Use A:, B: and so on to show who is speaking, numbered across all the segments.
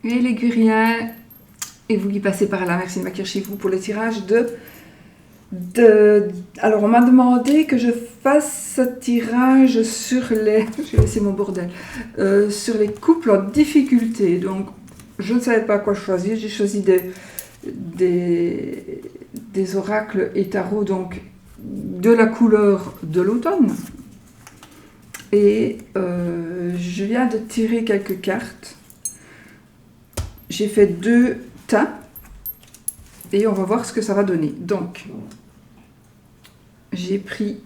A: Et les Guriens, et vous qui passez par là, merci de m'accueillir chez vous pour le tirage Alors, on m'a demandé que je fasse ce tirage sur les... Je vais laisser mon bordel. Sur les couples en difficulté. Donc, je ne savais pas quoi choisir. J'ai choisi des oracles et tarots, donc de la couleur de l'automne. Et je viens de tirer quelques cartes. J'ai fait 2 tas. Et on va voir ce que ça va donner. Donc, j'ai pris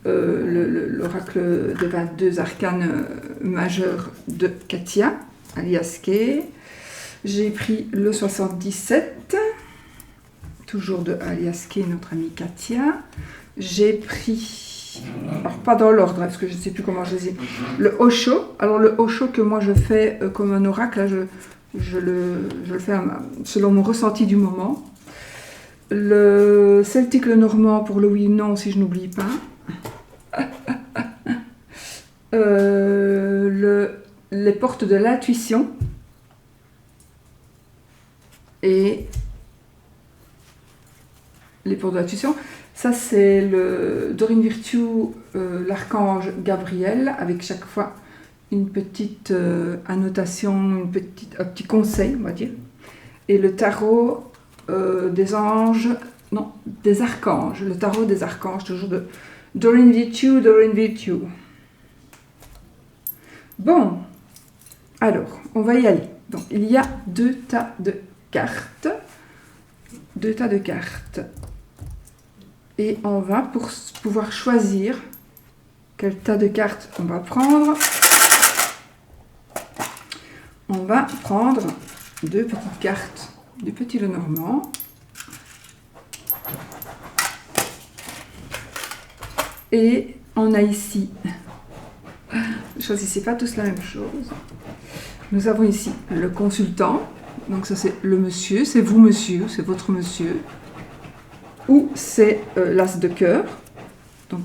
A: l'oracle des 22 arcanes majeurs de Katia, alias Kay. J'ai pris le 77, toujours de alias Kay, notre amie Katia. J'ai pris, alors pas dans l'ordre, parce que je ne sais plus comment je les ai. Le Osho. Alors le Osho que moi je fais comme un oracle, là, je le fais selon mon ressenti du moment. Le celtique, le normand pour le oui-non, si je n'oublie pas. Les portes de l'intuition. Et les portes de l'intuition, ça c'est le Dorine Virtue, l'archange Gabriel, avec chaque fois une petite annotation, un petit conseil, on va dire. Et le tarot des anges, non, des archanges, le tarot des archanges, toujours de Dorine Virtue, Dorine Virtue. Bon, alors, on va y aller. Donc, il y a 2 tas de cartes. 2 tas de cartes. Et on va, pour pouvoir choisir quel tas de cartes on va prendre, on va prendre 2 petites cartes du Petit Lenormand. Et on a ici, choisissez pas tous la même chose. Nous avons ici le consultant, donc ça c'est le monsieur, c'est vous monsieur, c'est votre monsieur. Ou c'est l'as de cœur, donc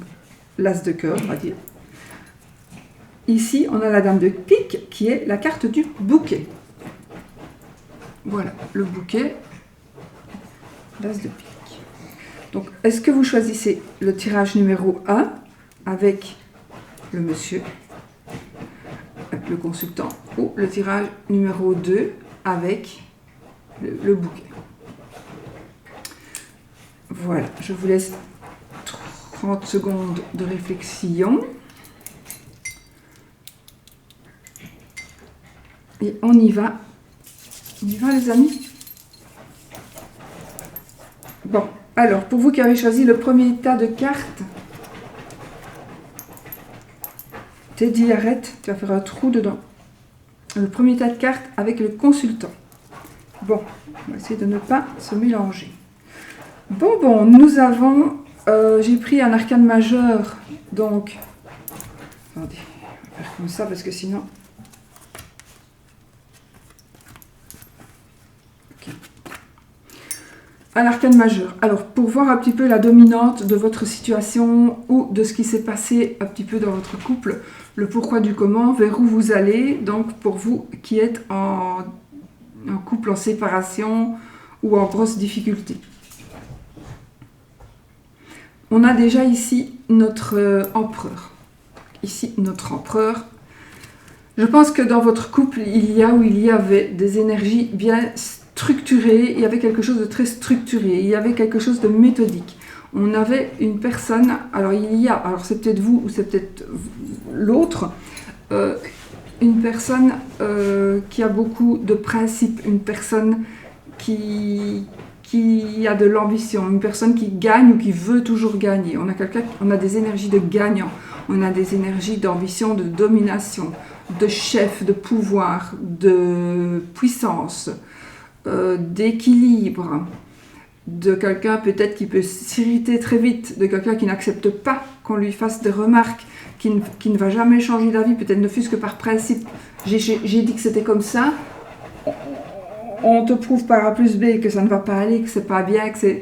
A: l'as de cœur on va dire. Ici on a la dame de pique qui est la carte du bouquet. Voilà, le bouquet, l'as de pique. Donc, est-ce que vous choisissez le tirage numéro 1 avec le monsieur, avec le consultant, ou le tirage numéro 2 avec le bouquet? Voilà, je vous laisse 30 secondes de réflexion. Et on y va. On y va les amis. Bon, alors pour vous qui avez choisi le premier tas de cartes, Teddy, arrête, tu vas faire un trou dedans. Le premier tas de cartes avec le consultant. Bon, on va essayer de ne pas se mélanger. Bon, nous avons, j'ai pris un arcane majeur, donc, attendez, on va faire comme ça parce que sinon... Un arcane majeur. Alors, pour voir un petit peu la dominante de votre situation ou de ce qui s'est passé un petit peu dans votre couple, le pourquoi du comment, vers où vous allez, donc pour vous qui êtes en couple en séparation ou en grosse difficulté. On a déjà ici notre empereur. Ici, notre empereur. Je pense que dans votre couple, il y avait des énergies bien structuré, il y avait quelque chose de très structuré, il y avait quelque chose de méthodique. On avait une personne, alors c'est peut-être vous ou c'est peut-être l'autre, une personne qui a beaucoup de principes, une personne qui a de l'ambition, une personne qui gagne ou qui veut toujours gagner. On a des énergies de gagnant, on a des énergies d'ambition, de domination, de chef, de pouvoir, de puissance, d'équilibre, de quelqu'un peut-être qui peut s'irriter très vite, de quelqu'un qui n'accepte pas qu'on lui fasse des remarques, qui ne va jamais changer d'avis, peut-être ne fût-ce que par principe. J'ai dit que c'était comme ça, on te prouve par A plus B que ça ne va pas aller, que c'est pas bien, que c'est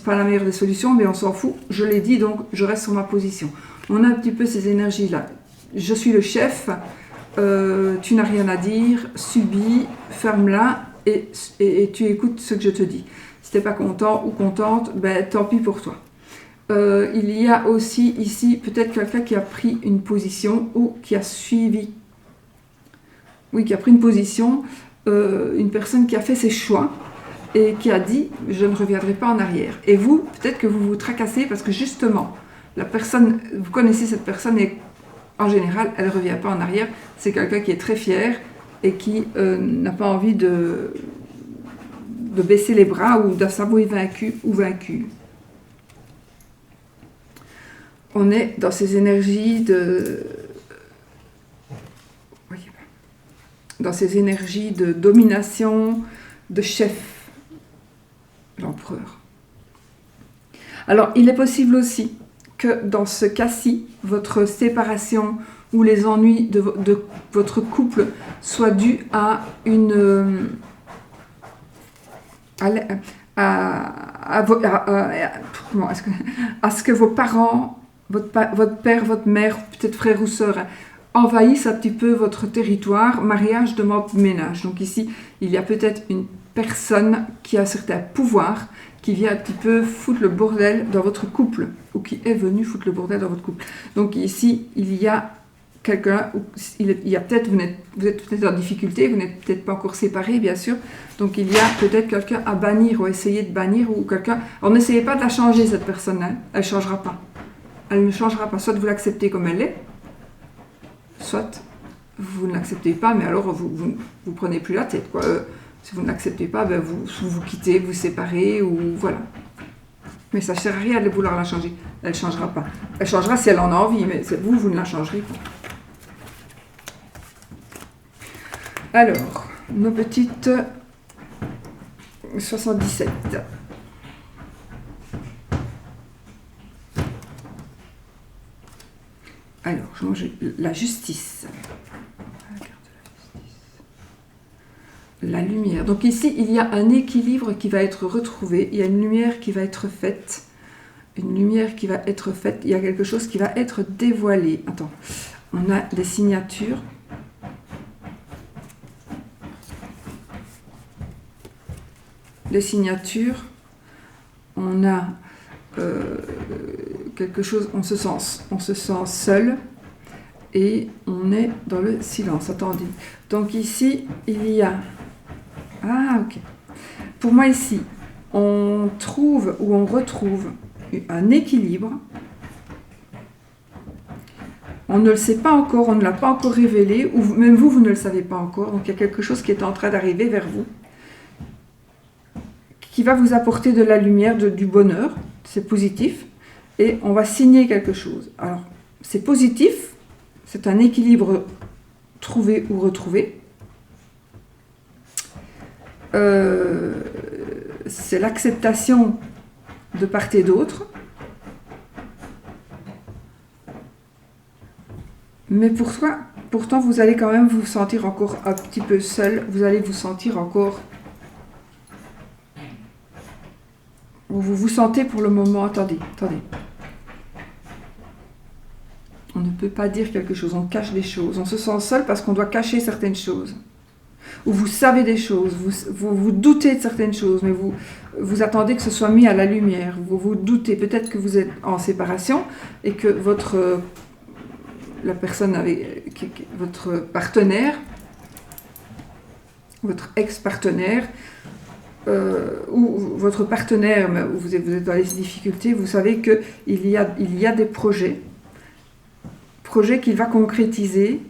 A: pas la meilleure des solutions, mais on s'en fout, je l'ai dit, donc je reste sur ma position. On a un petit peu ces énergies-là. Je suis le chef, tu n'as rien à dire, subis, ferme-la et tu écoutes ce que je te dis. Si tu n'es pas content ou contente, ben, tant pis pour toi. Il y a aussi ici peut-être quelqu'un qui a pris une position ou qui a suivi, oui, qui a pris une position, une personne qui a fait ses choix et qui a dit « je ne reviendrai pas en arrière ». Et vous, peut-être que vous vous tracassez parce que justement, la personne, vous connaissez cette personne et en général, elle ne revient pas en arrière. C'est quelqu'un qui est très fier et qui n'a pas envie de baisser les bras ou de s'avouer vaincu ou vaincu. On est dans ces énergies de domination, de chef, l'empereur. Alors, il est possible aussi que dans ce cas-ci, votre séparation ou les ennuis de votre couple soient dus à ce que vos parents, votre père, votre mère, peut-être frère ou sœur, envahissent un petit peu votre territoire. Mariage demande ménage. Donc ici, il y a peut-être une personne qui a un certain pouvoir, qui vient un petit peu foutre le bordel dans votre couple, ou qui est venu foutre le bordel dans votre couple. Donc ici, il y a quelqu'un, il y a peut-être, vous êtes peut-être en difficulté, vous n'êtes peut-être pas encore séparés, bien sûr, donc il y a peut-être quelqu'un à bannir, ou essayer de bannir, ou quelqu'un... Alors n'essayez pas de la changer, cette personne-là, elle ne changera pas. Elle ne changera pas, soit vous l'acceptez comme elle est, soit vous ne l'acceptez pas, mais alors vous prenez plus la tête, quoi. Si vous ne l'acceptez pas, ben vous quittez, vous séparez, ou voilà. Mais ça ne sert à rien de vouloir la changer. Elle ne changera pas. Elle changera si elle en a envie, mais vous ne la changerez pas. Alors, nos petites 77. Alors, je mange la justice. La lumière. Donc ici, il y a un équilibre qui va être retrouvé. Il y a une lumière qui va être faite. Une lumière qui va être faite. Il y a quelque chose qui va être dévoilé. Attends, on a des signatures. Les signatures. On a quelque chose. On se sent seul. Et on est dans le silence. Attendez. Donc ici, il y a... Ah, ok. Pour moi, ici, on trouve ou on retrouve un équilibre. On ne le sait pas encore, on ne l'a pas encore révélé, ou même vous ne le savez pas encore. Donc, il y a quelque chose qui est en train d'arriver vers vous, qui va vous apporter de la lumière, du bonheur. C'est positif. Et on va signer quelque chose. Alors, c'est positif. C'est un équilibre trouvé ou retrouvé. C'est l'acceptation de part et d'autre. Mais pourtant, vous allez quand même vous sentir encore un petit peu seul. Vous allez vous sentir encore... Vous vous sentez pour le moment... Attendez. On ne peut pas dire quelque chose, on cache des choses. On se sent seul parce qu'on doit cacher certaines choses. Ou vous savez des choses, vous doutez de certaines choses, mais vous attendez que ce soit mis à la lumière. Vous doutez, peut-être que vous êtes en séparation et que votre partenaire, votre ex-partenaire, ou votre partenaire, où vous êtes dans les difficultés, vous savez qu'il y a des projets qu'il va concrétiser.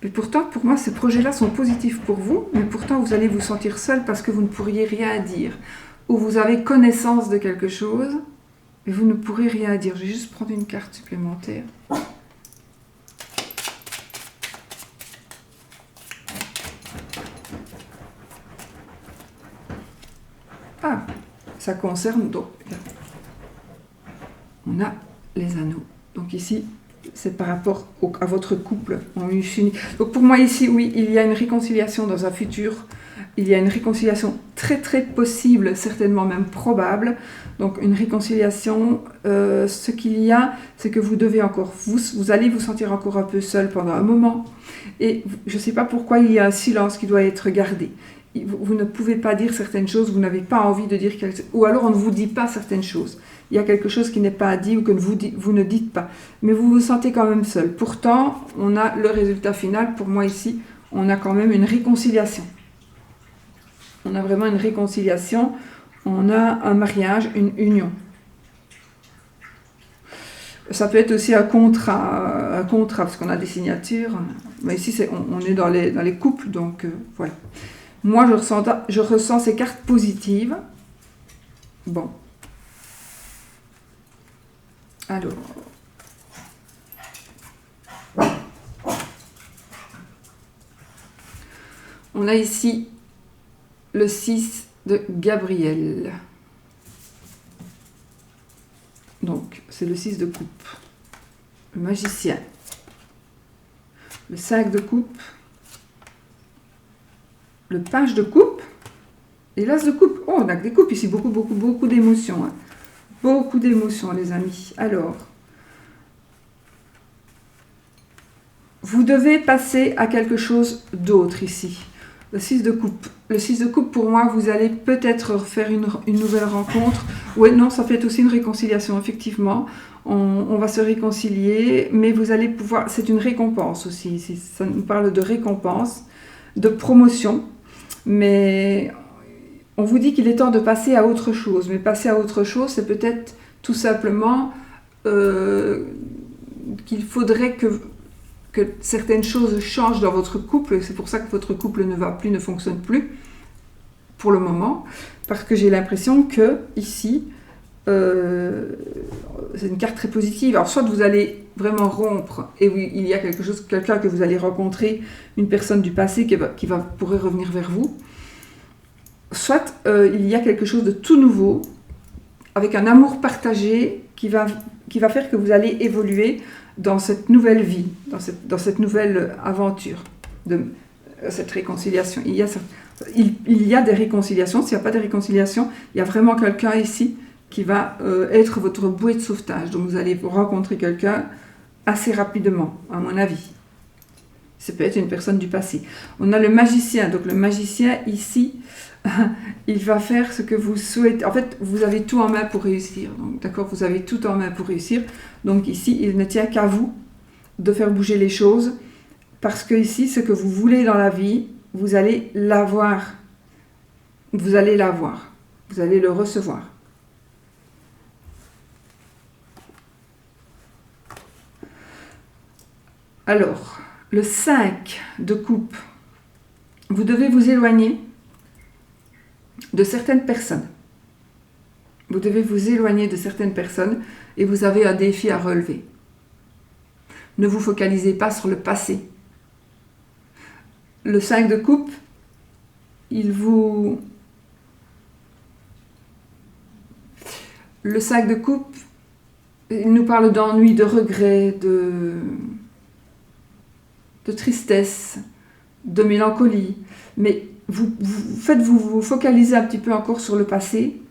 A: Mais pourtant, pour moi, ces projets-là sont positifs pour vous, mais pourtant, vous allez vous sentir seul parce que vous ne pourriez rien dire. Ou vous avez connaissance de quelque chose, mais vous ne pourrez rien dire. Je vais juste prendre une carte supplémentaire. Ah, ça concerne donc... On a les anneaux. Donc ici... c'est par rapport à votre couple. Donc pour moi ici, oui, il y a une réconciliation dans un futur. il y a une réconciliation très très possible, certainement même probable. Donc une réconciliation, ce qu'il y a, c'est que vous devez encore, vous allez vous sentir encore un peu seul pendant un moment. Et je ne sais pas pourquoi il y a un silence qui doit être gardé. Vous ne pouvez pas dire certaines choses, vous n'avez pas envie de dire quelque chose, ou alors on ne vous dit pas certaines choses. Il y a quelque chose qui n'est pas dit ou que vous ne dites pas. Mais vous vous sentez quand même seul. Pourtant, on a le résultat final. Pour moi ici, on a quand même une réconciliation. On a vraiment une réconciliation. On a un mariage, une union. Ça peut être aussi un contrat parce qu'on a des signatures. Mais ici, on est dans les couples, donc voilà. Moi, je ressens ces cartes positives. Bon. Alors. On a ici le 6 de Gabriel. Donc, c'est le 6 de coupe. Le magicien. Le 5 de coupe. Le page de coupe. Et l'as de coupe. Oh, on a que des coupes ici. Beaucoup d'émotions. Hein. Beaucoup d'émotions, les amis. Alors, vous devez passer à quelque chose d'autre ici. Le 6 de coupe. Le 6 de coupe, pour moi, vous allez peut-être faire une nouvelle rencontre. Oui, non, ça peut être aussi une réconciliation, effectivement. On va se réconcilier, mais vous allez pouvoir... C'est une récompense aussi. Ici. Ça nous parle de récompense, de promotion. Mais on vous dit qu'il est temps de passer à autre chose. Mais passer à autre chose, c'est peut-être tout simplement qu'il faudrait que certaines choses changent dans votre couple. C'est pour ça que votre couple ne fonctionne plus pour le moment. Parce que j'ai l'impression que ici, c'est une carte très positive. Alors soit vous allez vraiment rompre et oui, il y a quelqu'un que vous allez rencontrer, une personne du passé qui pourrait revenir vers vous. Soit il y a quelque chose de tout nouveau, avec un amour partagé qui va faire que vous allez évoluer dans cette nouvelle vie, dans cette nouvelle aventure, de cette réconciliation. Il y a des réconciliations. S'il n'y a pas de réconciliation, il y a vraiment quelqu'un ici qui va être votre bouée de sauvetage. Donc vous allez rencontrer quelqu'un assez rapidement, à mon avis. Ça peut être une personne du passé. On a le magicien. Donc le magicien ici, il va faire ce que vous souhaitez. En fait, vous avez tout en main pour réussir. Donc, d'accord, vous avez tout en main pour réussir. Donc ici, il ne tient qu'à vous de faire bouger les choses. Parce que ici, ce que vous voulez dans la vie, vous allez l'avoir. Vous allez l'avoir. Vous allez le recevoir. Alors, le 5 de coupe. Vous devez vous éloigner de certaines personnes. Vous devez vous éloigner de certaines personnes et vous avez un défi à relever. Ne vous focalisez pas sur le passé. Le 5 de coupe, Le 5 de coupe, il nous parle d'ennui, de regret, de tristesse, de mélancolie. Mais vous focalisez un petit peu encore sur le passé,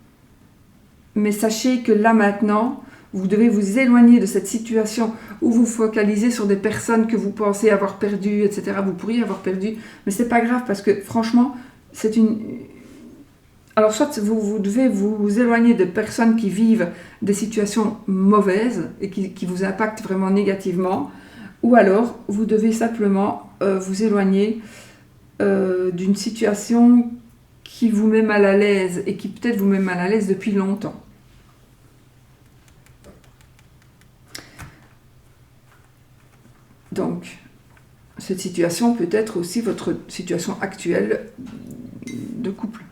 A: mais sachez que là maintenant, vous devez vous éloigner de cette situation où vous focalisez sur des personnes que vous pensez avoir perdues, etc. Vous pourriez avoir perdu, mais c'est pas grave parce que franchement, c'est une... Alors soit vous devez vous éloigner de personnes qui vivent des situations mauvaises et qui vous impactent vraiment négativement, ou alors vous devez simplement vous éloigner d'une situation qui vous met mal à l'aise et qui peut-être vous met mal à l'aise depuis longtemps. Donc, cette situation peut être aussi votre situation actuelle de couple.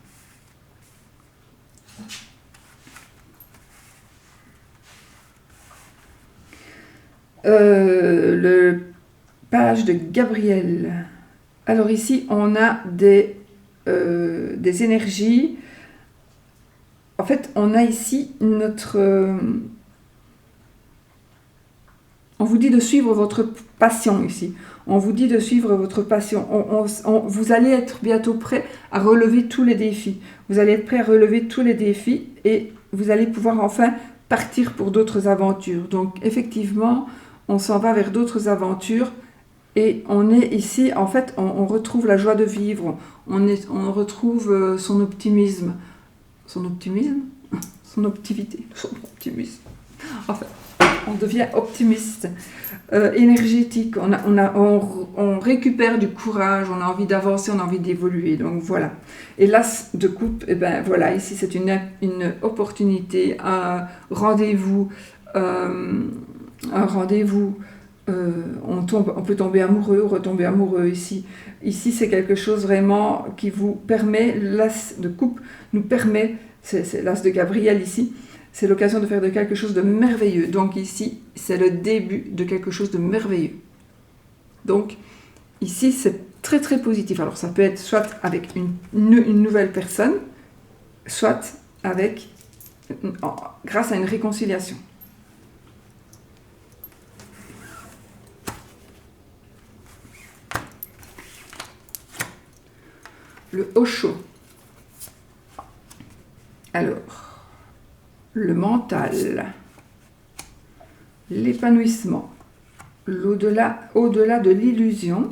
A: Le page de Gabriel. Alors ici, on a des énergies. En fait, on a ici notre... On vous dit de suivre votre passion ici. On vous dit de suivre votre passion. Vous allez être bientôt prêt à relever tous les défis. Vous allez être prêt à relever tous les défis et vous allez pouvoir enfin partir pour d'autres aventures. Donc effectivement, on s'en va vers d'autres aventures et on est ici, en fait, on retrouve la joie de vivre. On retrouve son optimisme. Son optimisme? Son optivité. Son optimisme. Enfin, on devient optimiste, énergétique, on récupère du courage, on a envie d'avancer, on a envie d'évoluer. Donc voilà. Et l'as de coupe, et ben voilà, ici c'est une opportunité, un rendez-vous, on peut tomber amoureux ou retomber amoureux ici. Ici c'est quelque chose vraiment qui vous permet, l'as de coupe nous permet, c'est l'as de Gabriel ici, c'est l'occasion de faire de quelque chose de merveilleux. Donc ici, c'est le début de quelque chose de merveilleux. Donc ici, c'est très très positif. Alors ça peut être soit avec une nouvelle personne, soit avec, grâce à une réconciliation. Le Osho. Alors, le mental, l'épanouissement, au-delà de l'illusion,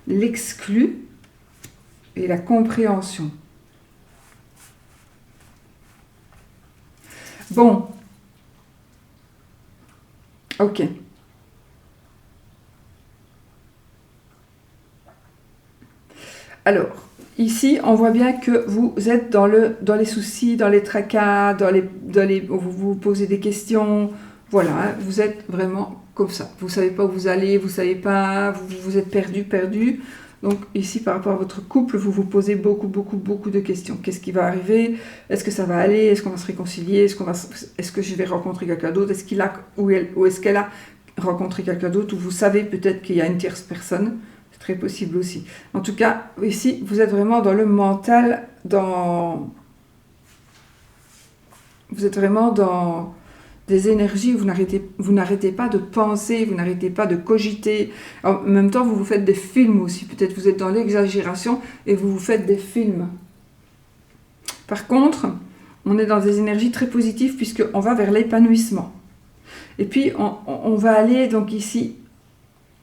A: l'exclu et la compréhension. Bon, ok. Alors, ici, on voit bien que vous êtes dans les soucis, dans les tracas, vous vous posez des questions. Voilà, vous êtes vraiment comme ça. Vous ne savez pas où vous allez, vous ne savez pas, vous êtes perdu. Donc ici, par rapport à votre couple, vous vous posez beaucoup de questions. Qu'est-ce qui va arriver? Est-ce que ça va aller? Est-ce qu'on va se réconcilier? Est-ce que je vais rencontrer quelqu'un d'autre? Est-ce qu'il a ou est-ce qu'elle a rencontré quelqu'un d'autre? Ou vous savez peut-être qu'il y a une tierce personne? C'est très possible aussi. En tout cas, ici, vous êtes vraiment dans le mental, vous êtes vraiment dans des énergies où vous n'arrêtez pas de penser, vous n'arrêtez pas de cogiter. En même temps, vous vous faites des films aussi. Peut-être vous êtes dans l'exagération et vous vous faites des films. Par contre, on est dans des énergies très positives puisqu'on va vers l'épanouissement. Et puis, on va aller, donc ici,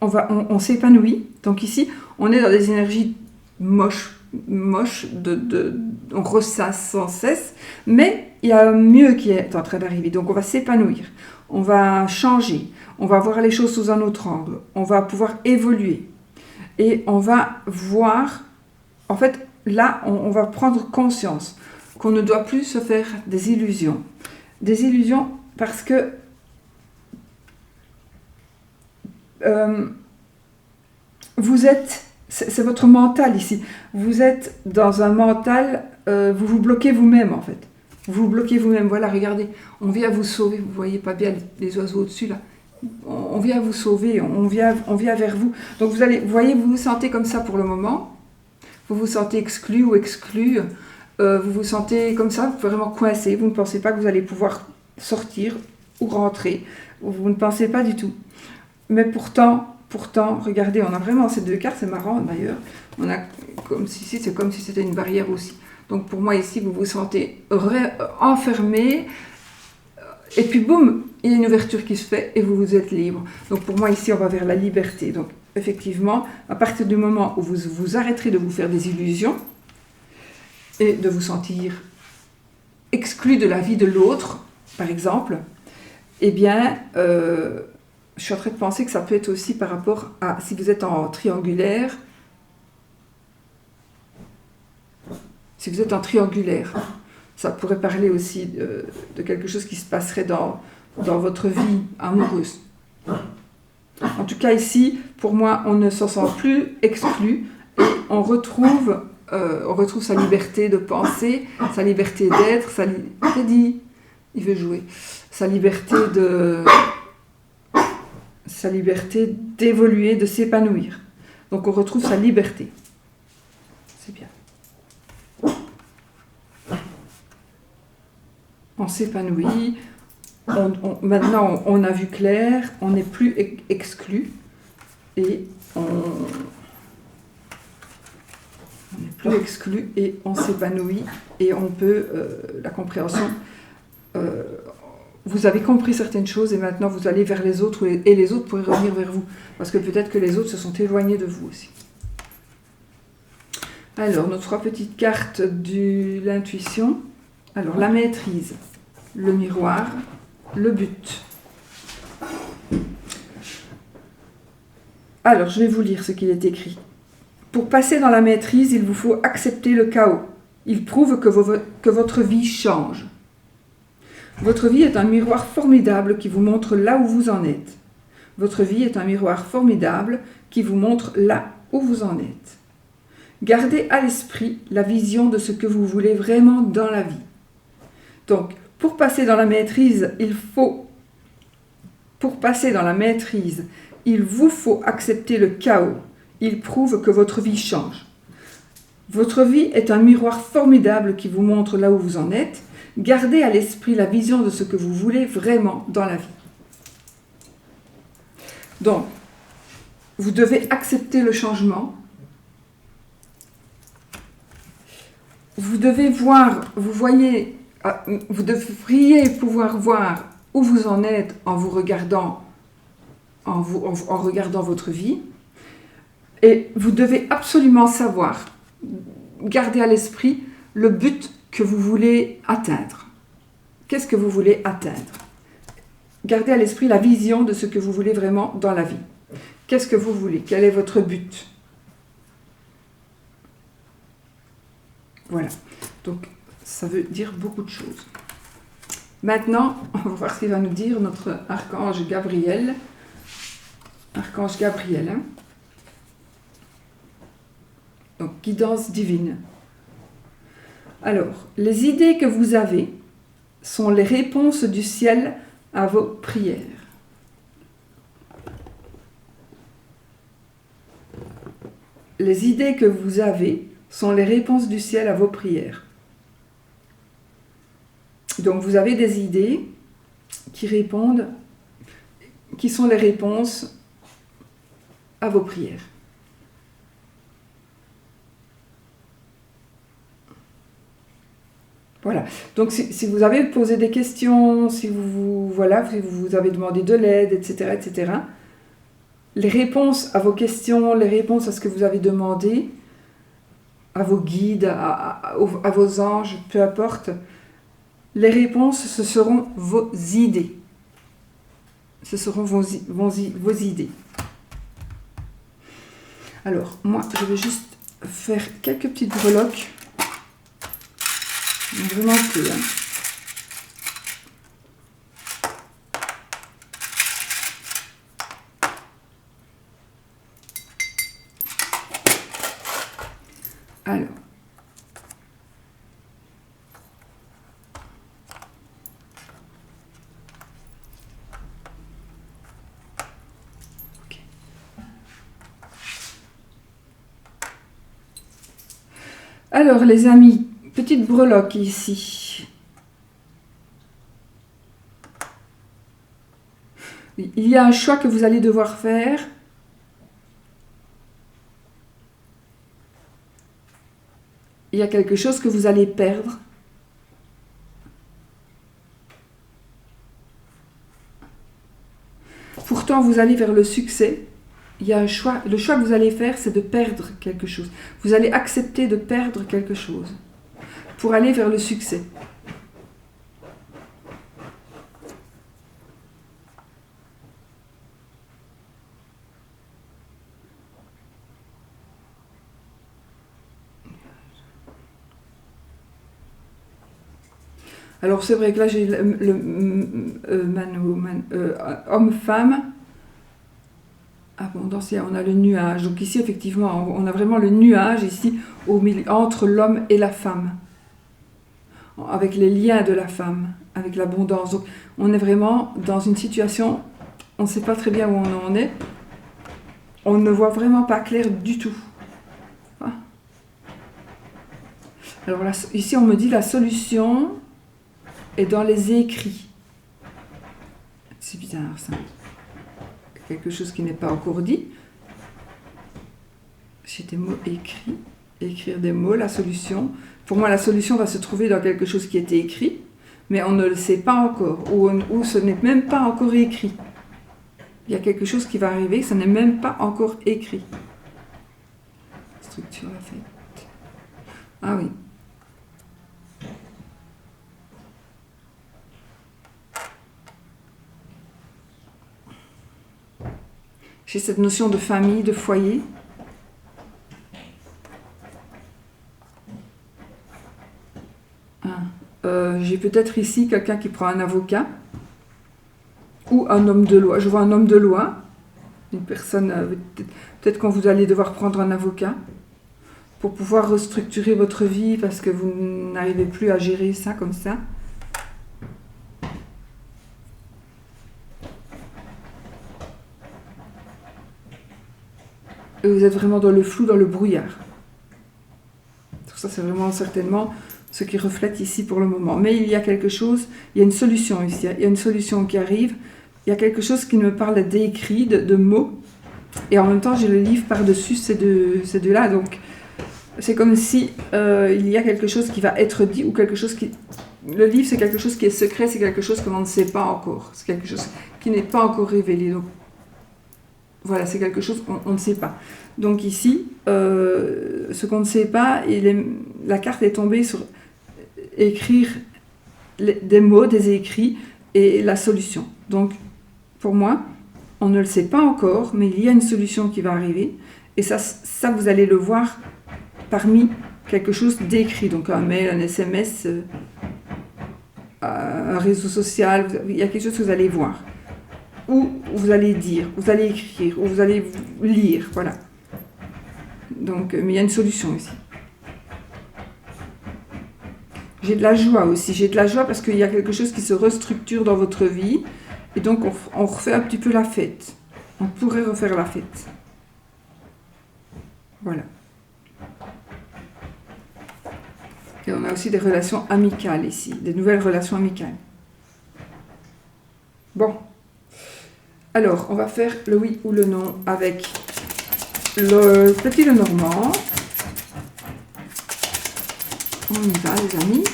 A: on s'épanouit. Donc ici, on est dans des énergies moches, on ressasse sans cesse, mais il y a mieux qui est en train d'arriver. Donc on va s'épanouir, on va changer, on va voir les choses sous un autre angle, on va pouvoir évoluer. Et on va voir, en fait, là, on va prendre conscience qu'on ne doit plus se faire des illusions. Des illusions parce que vous êtes, c'est votre mental ici, vous êtes dans un mental, vous vous bloquez vous-même en fait. Vous vous bloquez vous-même, voilà, regardez, on vient vous sauver, vous voyez pas bien les oiseaux au-dessus là, on vient vous sauver, on vient vers vous. Donc vous voyez, vous vous sentez comme ça pour le moment, vous vous sentez exclu ou exclu, vous vous sentez comme ça, vraiment coincé, vous ne pensez pas que vous allez pouvoir sortir ou rentrer, vous ne pensez pas du tout. Mais pourtant, regardez, on a vraiment ces deux cartes, c'est marrant d'ailleurs, on a c'est comme si c'était une barrière aussi. Donc pour moi ici, vous vous sentez enfermé, et puis boum, il y a une ouverture qui se fait et vous êtes libre. Donc pour moi ici, on va vers la liberté. Donc effectivement, à partir du moment où vous arrêterez de vous faire des illusions et de vous sentir exclu de la vie de l'autre, par exemple, eh bien, je suis en train de penser que ça peut être aussi par rapport à si vous êtes en triangulaire. Si vous êtes en triangulaire, ça pourrait parler aussi de quelque chose qui se passerait dans votre vie amoureuse. En tout cas ici, pour moi, on ne s'en sent plus exclu et on retrouve sa liberté de penser, sa liberté d'être, il veut jouer, sa liberté d'évoluer, de s'épanouir. Donc on retrouve sa liberté. C'est bien. On s'épanouit, maintenant, on a vu clair, on n'est plus exclu et on n'est plus exclu et on s'épanouit et on peut, la compréhension, vous avez compris certaines choses et maintenant vous allez vers les autres et les autres pourraient revenir vers vous parce que peut-être que les autres se sont éloignés de vous aussi. Alors, nos 3 petites cartes de l'intuition. Alors, la maîtrise, le miroir, le but. Alors, je vais vous lire ce qu'il est écrit. Pour passer dans la maîtrise, il vous faut accepter le chaos. Il prouve que votre vie change. Votre vie est un miroir formidable qui vous montre là où vous en êtes. Votre vie est un miroir formidable qui vous montre là où vous en êtes. Gardez à l'esprit la vision de ce que vous voulez vraiment dans la vie. Donc, pour passer dans la maîtrise, il vous faut accepter le chaos. Il prouve que votre vie change. Votre vie est un miroir formidable qui vous montre là où vous en êtes. Gardez à l'esprit la vision de ce que vous voulez vraiment dans la vie. Donc, vous devez accepter le changement. Vous devriez pouvoir voir où vous en êtes en vous regardant, en regardant votre vie. Et vous devez absolument savoir, garder à l'esprit le but que vous voulez atteindre. Qu'est-ce que vous voulez atteindre? Gardez à l'esprit la vision de ce que vous voulez vraiment dans la vie. Qu'est-ce que vous voulez? Quel est votre but? Voilà. Donc, ça veut dire beaucoup de choses. Maintenant, on va voir ce qu'il va nous dire notre archange Gabriel. Archange Gabriel. Hein? Donc, guidance divine. Alors, les idées que vous avez sont les réponses du ciel à vos prières. Les idées que vous avez sont les réponses du ciel à vos prières. Donc vous avez des idées qui sont les réponses à vos prières. Voilà. Donc si vous avez posé des questions, si vous avez demandé de l'aide, etc., etc., les réponses à vos questions, les réponses à ce que vous avez demandé, à vos guides, à vos anges, peu importe, les réponses, ce seront vos idées. Ce seront vos idées. Alors, moi, je vais juste faire quelques petites breloques. Vraiment peu, hein. Alors. Ok. Alors, les amis, petite breloque ici. Il y a un choix que vous allez devoir faire. Il y a quelque chose que vous allez perdre. Pourtant, vous allez vers le succès. Il y a un choix. Le choix que vous allez faire, c'est de perdre quelque chose. Vous allez accepter de perdre quelque chose pour aller vers le succès. Alors c'est vrai que là j'ai homme-femme, abondance, on a le nuage. Donc ici effectivement on a vraiment le nuage ici au milieu, entre l'homme et la femme, avec les liens de la femme, avec l'abondance. Donc on est vraiment dans une situation, on ne sait pas très bien où on en est, on ne voit vraiment pas clair du tout. Alors là, ici on me dit la solution est dans les écrits. C'est bizarre ça. Quelque chose qui n'est pas encore dit. J'ai des mots écrits. Écrire des mots, la solution. Pour moi, la solution va se trouver dans quelque chose qui a été écrit, mais on ne le sait pas encore, ou ce n'est même pas encore écrit. Il y a quelque chose qui va arriver, ça n'est même pas encore écrit. Structure affecte. Ah oui. J'ai cette notion de famille, de foyer. J'ai peut-être ici quelqu'un qui prend un avocat ou un homme de loi. Je vois un homme de loi, une personne, peut-être quand vous allez devoir prendre un avocat pour pouvoir restructurer votre vie parce que vous n'arrivez plus à gérer ça comme ça. Et vous êtes vraiment dans le flou, dans le brouillard. Ça, c'est vraiment certainement ce qui reflète ici pour le moment. Mais il y a quelque chose, il y a une solution ici, il y a une solution qui arrive, il y a quelque chose qui me parle d'écrit, de mots, et en même temps j'ai le livre par-dessus ces deux-là, donc c'est comme si il y a quelque chose qui va être dit, ou quelque chose qui... Le livre, c'est quelque chose qui est secret, c'est quelque chose que l'on ne sait pas encore, c'est quelque chose qui n'est pas encore révélé, donc voilà, c'est quelque chose qu'on ne sait pas. Donc ici, ce qu'on ne sait pas, la carte est tombée sur écrire des mots, des écrits et la solution. Donc, pour moi, on ne le sait pas encore, mais il y a une solution qui va arriver. Et ça vous allez le voir parmi quelque chose d'écrit. Donc, un mail, un SMS, un réseau social, il y a quelque chose que vous allez voir. Ou vous allez dire, vous allez écrire, ou vous allez lire, voilà. Donc, mais il y a une solution ici. J'ai de la joie aussi, j'ai de la joie parce qu'il y a quelque chose qui se restructure dans votre vie, et donc on refait un petit peu la fête. On pourrait refaire la fête. Voilà. Et on a aussi des relations amicales ici, des nouvelles relations amicales. Bon. Alors, on va faire le oui ou le non avec le petit Lenormand. On y va, les amis.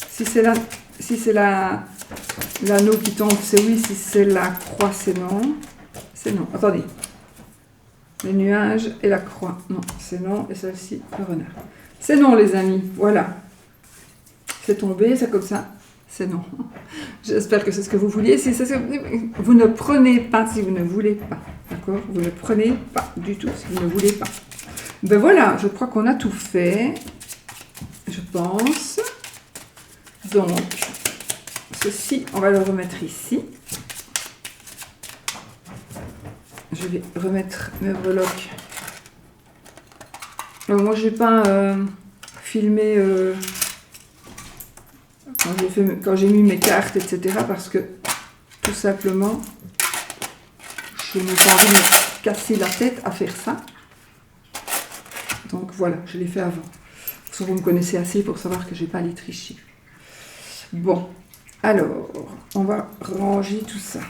A: Si c'est l'anneau qui tombe, c'est oui. Si c'est la croix, c'est non. C'est non. Attendez. Les nuages et la croix. Non, c'est non. Et celle-ci, le renard. C'est non, les amis. Voilà. C'est tombé, c'est comme ça. C'est non. J'espère que c'est ce que vous vouliez. Si vous ne prenez pas si vous ne voulez pas. D'accord? Vous ne prenez pas du tout si vous ne voulez pas. Ben voilà, je crois qu'on a tout fait. Je pense. Donc, ceci, on va le remettre ici. Je vais remettre mes breloques. Alors, moi, je n'ai pas filmé quand j'ai mis mes cartes, etc. Parce que, tout simplement, je n'ai pas envie de me casser la tête à faire ça. Donc voilà, je l'ai fait avant. Vous me connaissez assez pour savoir que je ne vais pas aller tricher. Bon, alors, on va ranger tout ça.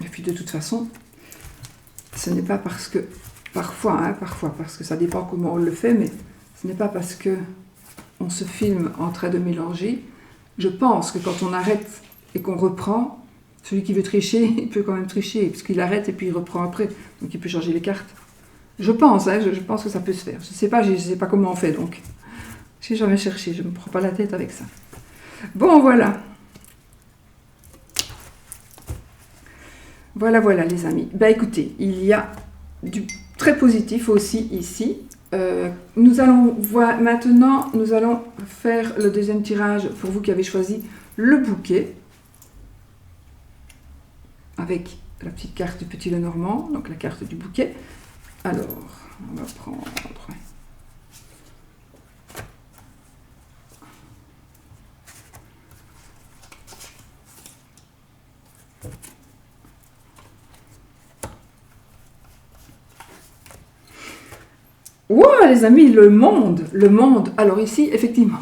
A: Et puis de toute façon, ce n'est pas parce que, parfois, parce que ça dépend comment on le fait, mais ce n'est pas parce que on se filme en train de mélanger. Je pense que quand on arrête et qu'on reprend, celui qui veut tricher, il peut quand même tricher, parce qu'il arrête et puis il reprend après. Donc il peut changer les cartes. Je pense, je pense que ça peut se faire. Je ne sais pas comment on fait, donc. Je n'ai jamais cherché, je ne me prends pas la tête avec ça. Bon, voilà. Voilà, les amis. Ben écoutez, il y a du très positif aussi ici. Nous allons voir maintenant, nous allons faire le deuxième tirage pour vous qui avez choisi le bouquet avec la petite carte du petit Lenormand, donc la carte du bouquet. Alors, on va prendre Ouais, les amis, le monde, le monde. Alors ici, effectivement,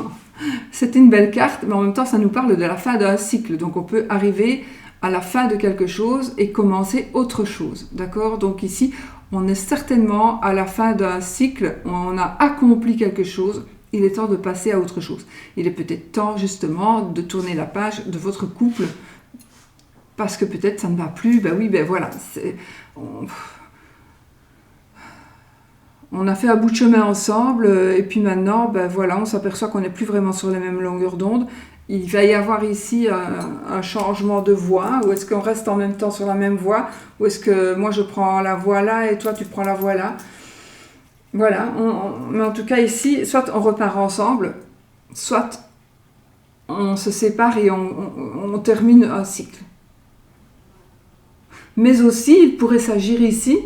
A: c'est une belle carte, mais en même temps, ça nous parle de la fin d'un cycle. Donc on peut arriver à la fin de quelque chose et commencer autre chose. D'accord? Donc ici, on est certainement à la fin d'un cycle, on a accompli quelque chose, il est temps de passer à autre chose. Il est peut-être temps justement de tourner la page de votre couple, parce que peut-être ça ne va plus, ben oui, ben voilà. On a fait un bout de chemin ensemble, et puis maintenant, ben voilà, on s'aperçoit qu'on n'est plus vraiment sur les mêmes longueurs d'onde. Il va y avoir ici un changement de voie, ou est-ce qu'on reste en même temps sur la même voie, ou est-ce que moi je prends la voie là et toi tu prends la voie là. Voilà, mais en tout cas ici, soit on repart ensemble, soit on se sépare et on termine un cycle. Mais aussi, il pourrait s'agir ici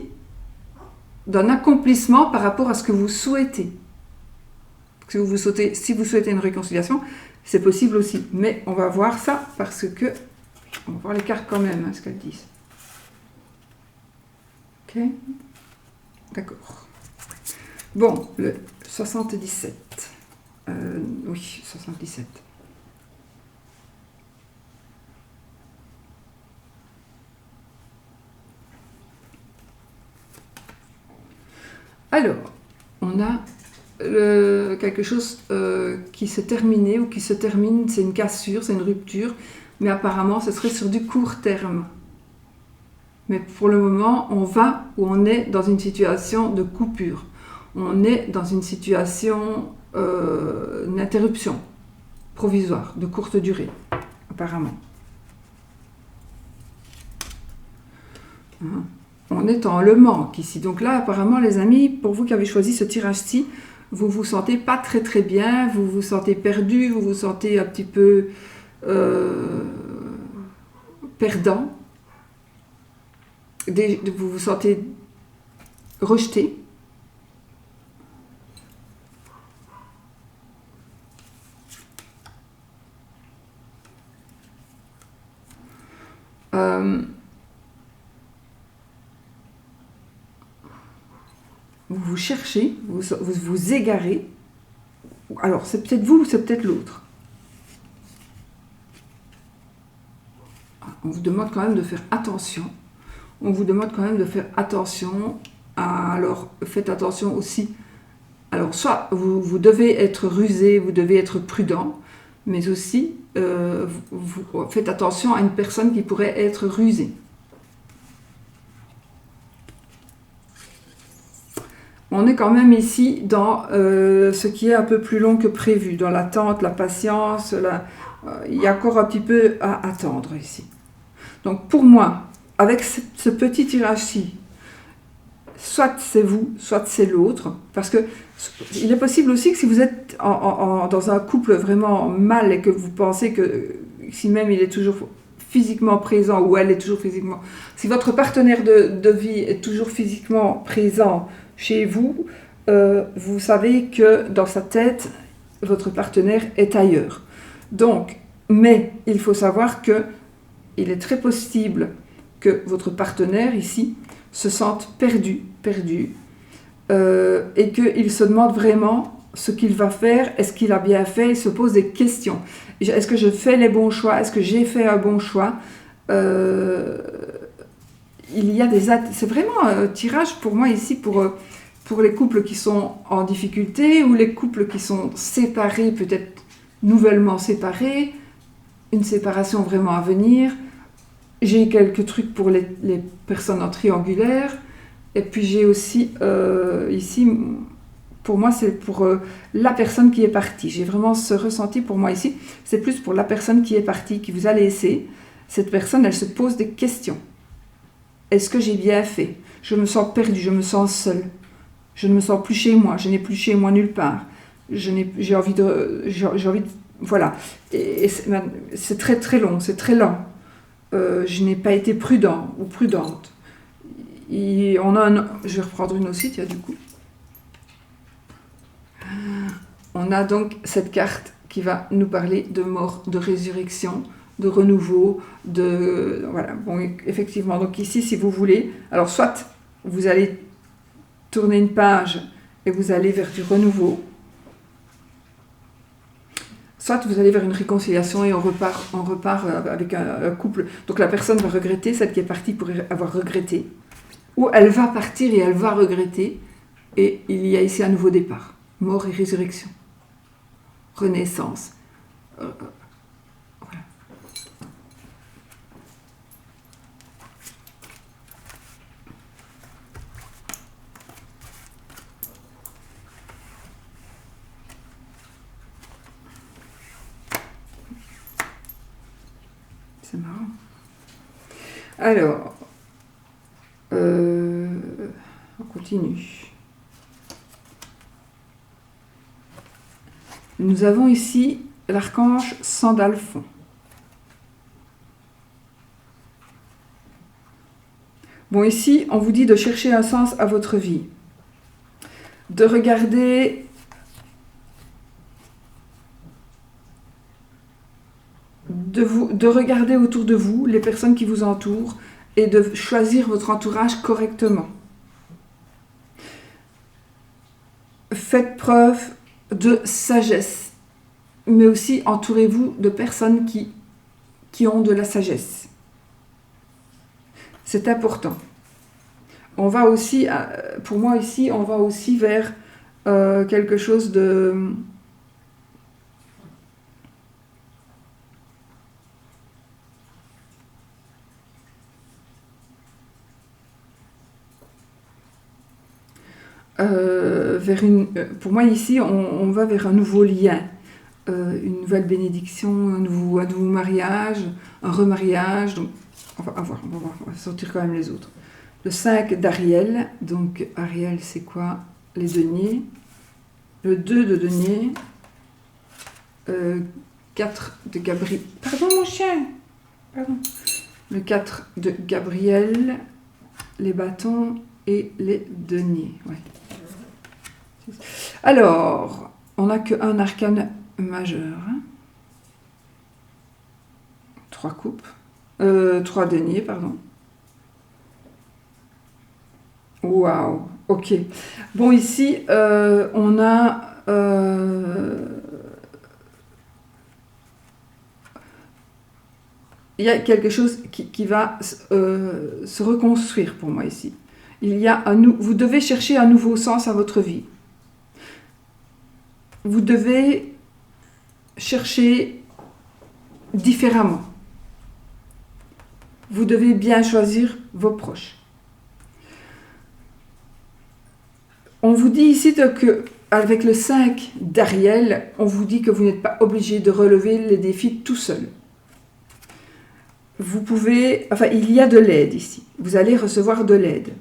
A: d'un accomplissement par rapport à ce que vous souhaitez. Si vous souhaitez une réconciliation, c'est possible aussi. Mais on va voir ça parce que... On va voir les cartes quand même, ce qu'elles disent. Ok? D'accord. Bon, le 77. Oui, 77. Alors, on a quelque chose qui s'est terminé ou qui se termine, c'est une cassure, c'est une rupture, mais apparemment ce serait sur du court terme. Mais pour le moment, on va ou on est dans une situation de coupure. On est dans une situation d'interruption provisoire, de courte durée, apparemment. On est en le manque ici. Donc là, apparemment, les amis, pour vous qui avez choisi ce tirage-ci, vous vous sentez pas très très bien, vous vous sentez perdu, vous vous sentez un petit peu perdant, vous vous sentez rejeté. Vous vous cherchez, vous vous égarez. Alors, c'est peut-être vous ou c'est peut-être l'autre. On vous demande quand même de faire attention. On vous demande quand même de faire attention. Alors, faites attention aussi. Alors, soit vous devez être rusé, vous devez être prudent, mais aussi, vous faites attention à une personne qui pourrait être rusée. On est quand même ici dans ce qui est un peu plus long que prévu, dans l'attente, la patience, il y a encore un petit peu à attendre ici. Donc pour moi, avec ce petit tirage-ci, soit c'est vous, soit c'est l'autre, parce que il est possible aussi que si vous êtes dans un couple vraiment mal et que vous pensez que si même il est toujours physiquement présent ou elle est toujours physiquement, si votre partenaire de vie est toujours physiquement présent chez vous, vous savez que dans sa tête, votre partenaire est ailleurs. Donc, mais il faut savoir que il est très possible que votre partenaire ici se sente perdu, et qu'il se demande vraiment ce qu'il va faire, est-ce qu'il a bien fait, il se pose des questions. Est-ce que je fais les bons choix? Est-ce que j'ai fait un bon choix? C'est vraiment un tirage pour moi ici pour les couples qui sont en difficulté ou les couples qui sont séparés, peut-être nouvellement séparés, une séparation vraiment à venir. J'ai quelques trucs pour les personnes en triangulaire. Et puis j'ai aussi ici, pour moi c'est pour la personne qui est partie. J'ai vraiment ce ressenti pour moi ici. C'est plus pour la personne qui est partie, qui vous a laissé. Cette personne, elle se pose des questions. Est-ce que j'ai bien fait? Je me sens perdue, je me sens seule. Je ne me sens plus chez moi, je n'ai plus chez moi nulle part. J'ai envie de... Voilà. Et c'est très très long, c'est très lent. Je n'ai pas été prudent ou prudente. Je vais reprendre une aussi, tiens, du coup. On a donc cette carte qui va nous parler de mort, de résurrection, de renouveau, voilà, bon, effectivement. Donc ici, si vous voulez, alors soit vous allez tourner une page et vous allez vers du renouveau. Soit vous allez vers une réconciliation et on repart avec un couple. Donc la personne va regretter, celle qui est partie pour avoir regretté. Ou elle va partir et elle va regretter. Et il y a ici un nouveau départ. Mort et résurrection. Renaissance. Voilà. C'est marrant. Alors, on continue. Nous avons ici l'archange Sandalphon. Bon, ici, on vous dit de chercher un sens à votre vie. De regarder de regarder autour de vous les personnes qui vous entourent et de choisir votre entourage correctement. Faites preuve de sagesse, mais aussi entourez-vous de personnes qui ont de la sagesse. C'est important. On va aussi, pour moi ici, on va aussi vers quelque chose de... pour moi ici, on va vers un nouveau lien, une nouvelle bénédiction, un nouveau mariage, un remariage. Donc, on va sortir quand même les autres. Le 5 d'Ariel, donc Ariel c'est quoi? Les deniers. Le 2 de denier. 4 de Gabriel. Pardon mon chien. Pardon. Le 4 de Gabriel, les bâtons et les deniers. Ouais. Alors, on n'a qu'un arcane majeur. 3 coupes. 3 deniers, pardon. Waouh, ok. Bon, ici, on a... il y a quelque chose qui va se reconstruire pour moi ici. Vous devez chercher un nouveau sens à votre vie. Vous devez chercher différemment. Vous devez bien choisir vos proches. On vous dit ici que avec le 5 d'Ariel, on vous dit que vous n'êtes pas obligé de relever les défis tout seul. Vous pouvez, il y a de l'aide ici. Vous allez recevoir de l'aide.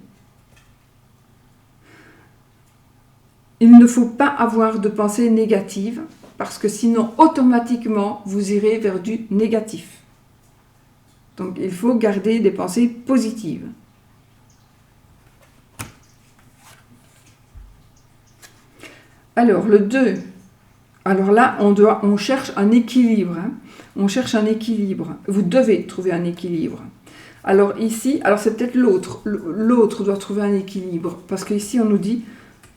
A: Il ne faut pas avoir de pensées négatives parce que sinon, automatiquement, vous irez vers du négatif. Donc, il faut garder des pensées positives. Alors, le 2. Alors là, on cherche un équilibre. On cherche un équilibre. Vous devez trouver un équilibre. Alors ici, c'est peut-être l'autre. L'autre doit trouver un équilibre. Parce qu'ici, on nous dit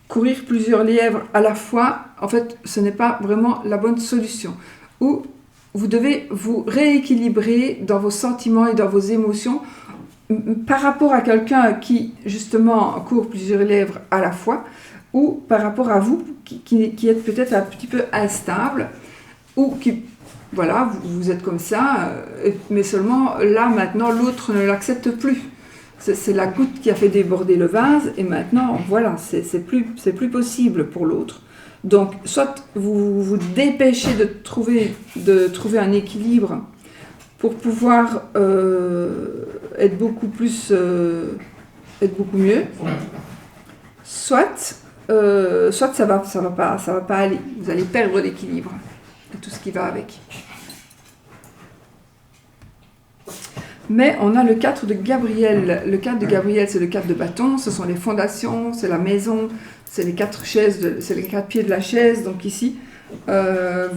A: courir plusieurs lièvres à la fois. En fait, ce n'est pas vraiment la bonne solution. Ou vous devez vous rééquilibrer dans vos sentiments et dans vos émotions par rapport à quelqu'un qui, justement, court plusieurs lièvres à la fois. Ou par rapport à vous, qui êtes peut-être un petit peu instable. Ou qui... Voilà, vous êtes comme ça, mais seulement là, maintenant, l'autre ne l'accepte plus. C'est la goutte qui a fait déborder le vase, et maintenant, voilà, c'est plus possible pour l'autre. Donc, soit vous vous dépêchez de trouver un équilibre pour pouvoir être beaucoup mieux, soit ça va pas aller. Vous allez perdre l'équilibre et tout ce qui va avec. Mais on a le 4 de Gabriel. Le 4 de Gabriel, c'est le 4 de bâton. Ce sont les fondations, c'est la maison, c'est les 4 chaises, c'est les 4 pieds de la chaise. Donc ici, on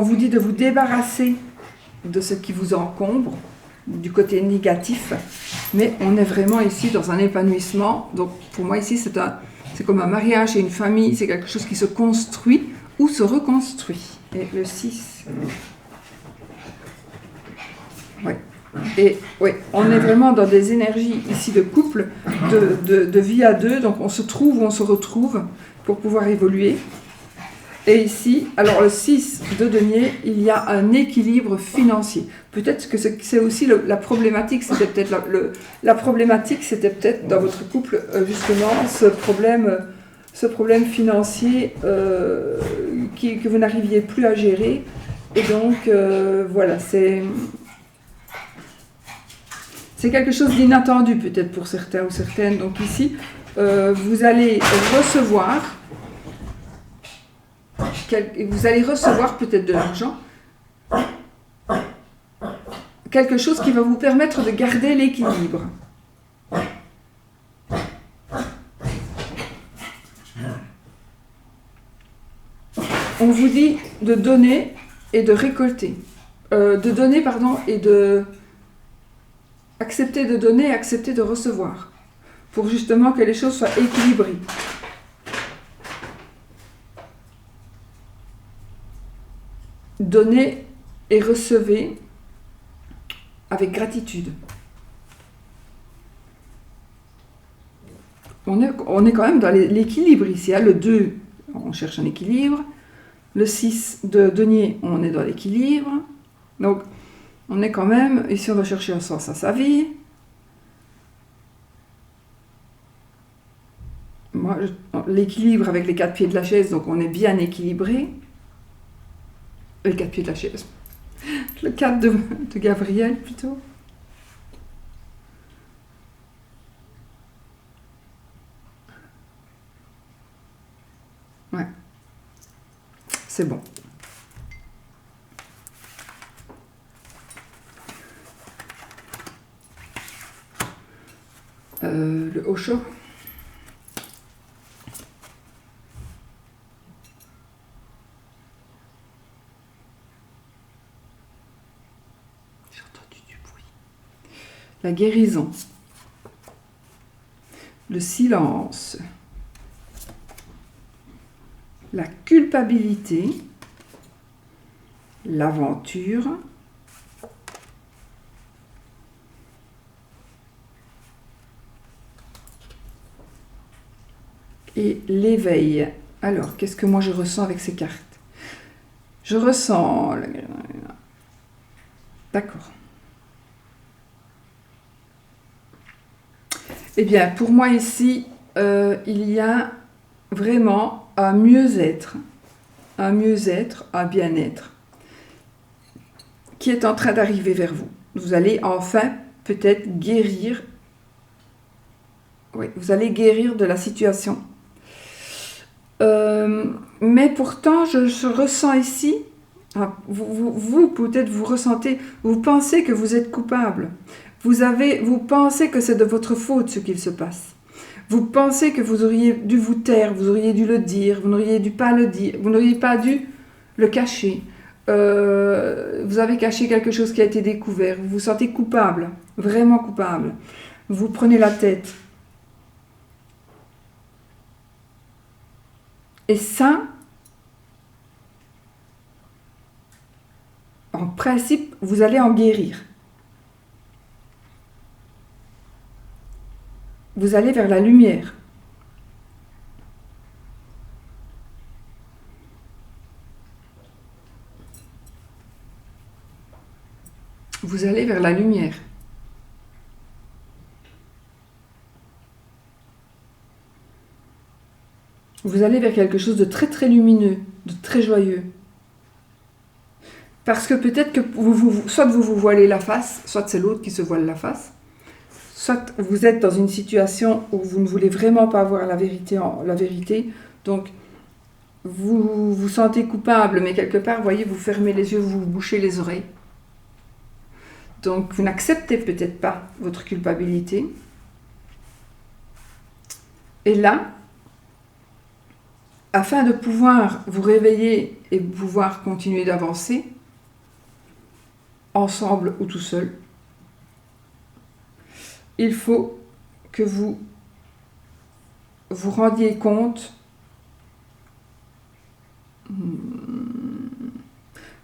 A: vous dit de vous débarrasser de ce qui vous encombre, du côté négatif, mais on est vraiment ici dans un épanouissement. Donc pour moi ici, c'est comme un mariage et une famille, c'est quelque chose qui se construit ou se reconstruit. Et le 6. Ouais. Et oui, on est vraiment dans des énergies ici de couple, de vie à deux, donc on se trouve ou on se retrouve pour pouvoir évoluer. Et ici, alors le 6 de denier, il y a un équilibre financier. Peut-être que c'est aussi la problématique, c'était peut-être la problématique, c'était peut-être dans votre couple, justement, ce problème financier que vous n'arriviez plus à gérer. Et donc, voilà, c'est quelque chose d'inattendu peut-être pour certains ou certaines. Donc ici, vous allez recevoir peut-être de l'argent, quelque chose qui va vous permettre de garder l'équilibre. On vous dit de donner et de récolter. Et de accepter de donner et accepter de recevoir, pour justement que les choses soient équilibrées. Donnez et recevez avec gratitude. On est quand même dans l'équilibre ici. Le 2, on cherche un équilibre. Le 6 de denier, on est dans l'équilibre. Donc, on est quand même, ici on va chercher un sens à sa vie. Moi, l'équilibre avec les 4 pieds de la chaise, donc on est bien équilibré. Les 4 pieds de la chaise. Le 4 de Gabriel, plutôt. Ouais. C'est bon. Le Osho. J'ai entendu du bruit. La guérison. Le silence. La culpabilité. L'aventure. Et l'éveil. Alors, qu'est-ce que moi je ressens avec ces cartes? Je ressens... D'accord. Eh bien, pour moi ici, il y a vraiment un mieux-être, un bien-être qui est en train d'arriver vers vous. Vous allez enfin peut-être guérir. Oui, vous allez guérir de la situation. Mais pourtant, je ressens ici, vous peut-être vous ressentez, vous pensez que vous êtes coupable. Vous pensez que c'est de votre faute ce qu'il se passe. Vous pensez que vous auriez dû vous taire, vous auriez dû le dire, vous n'auriez dû pas le dire, vous n'auriez pas dû le cacher. Vous avez caché quelque chose qui a été découvert. Vous vous sentez coupable, vraiment coupable. Vous prenez la tête. Et ça, en principe, vous allez en guérir. Vous allez vers la lumière. Vous allez vers la lumière. Vous allez vers quelque chose de très très lumineux, de très joyeux. Parce que peut-être que soit vous vous voilez la face, soit c'est l'autre qui se voile la face, soit vous êtes dans une situation où vous ne voulez vraiment pas voir la vérité, donc vous vous sentez coupable, mais quelque part, vous voyez, vous fermez les yeux, vous vous bouchez les oreilles. Donc vous n'acceptez peut-être pas votre culpabilité. Et là, afin de pouvoir vous réveiller et pouvoir continuer d'avancer, ensemble ou tout seul, il faut que vous vous rendiez compte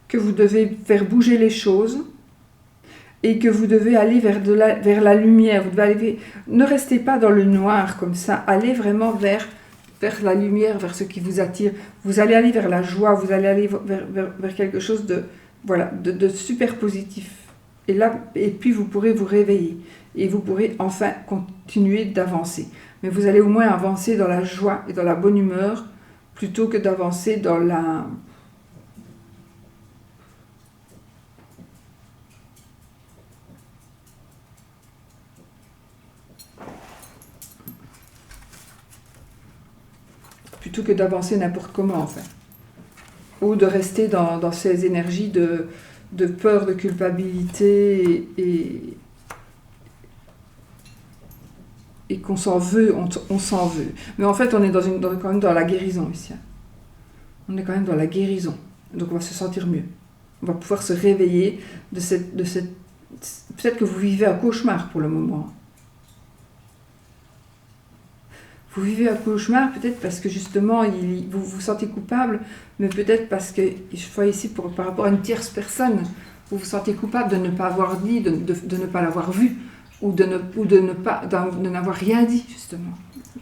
A: que vous devez faire bouger les choses et que vous devez aller vers la lumière. Vous devez aller, ne restez pas dans le noir comme ça, allez vraiment vers la lumière, vers ce qui vous attire. Vous allez aller vers la joie, vous allez aller vers quelque chose de, voilà, de super positif. Et puis vous pourrez vous réveiller et vous pourrez enfin continuer d'avancer. Mais vous allez au moins avancer dans la joie et dans la bonne humeur plutôt que d'avancer dans la... plutôt que d'avancer n'importe comment, en fait. Ou de rester dans ces énergies de peur, de culpabilité et qu'on s'en veut, on s'en veut. Mais en fait, on est quand même dans la guérison ici. On est quand même dans la guérison. Donc on va se sentir mieux. On va pouvoir se réveiller de cette... Peut-être que vous vivez un cauchemar pour le moment. Vous vivez un cauchemar peut-être parce que justement vous vous sentez coupable, mais peut-être parce que, je vois ici par rapport à une tierce personne, vous vous sentez coupable de ne pas avoir dit, de ne pas l'avoir vu, ou de n'avoir rien dit justement.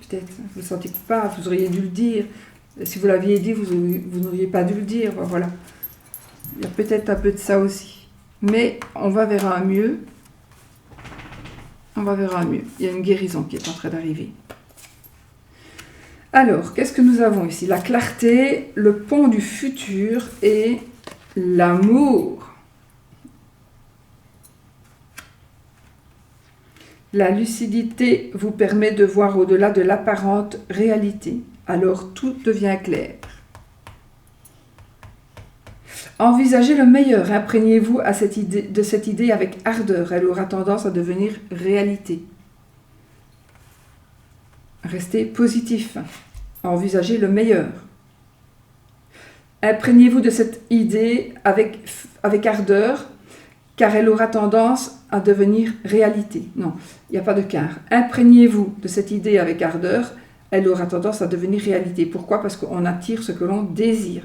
A: Peut-être vous vous sentez coupable, vous auriez dû le dire. Si vous l'aviez dit, vous n'auriez pas dû le dire. Voilà. Il y a peut-être un peu de ça aussi. Mais on va vers un mieux. On va vers un mieux. Il y a une guérison qui est en train d'arriver. Alors, qu'est-ce que nous avons ici? La clarté, le pont du futur et l'amour. La lucidité vous permet de voir au-delà de l'apparente réalité. Alors tout devient clair. Envisagez le meilleur, imprégnez-vous de cette idée avec ardeur. Elle aura tendance à devenir réalité. Restez positif. Envisagez le meilleur. Imprégnez-vous de cette idée avec ardeur, car elle aura tendance à devenir réalité. Non, il n'y a pas de car. Imprégnez-vous de cette idée avec ardeur, elle aura tendance à devenir réalité. Pourquoi? Parce qu'on attire ce que l'on désire.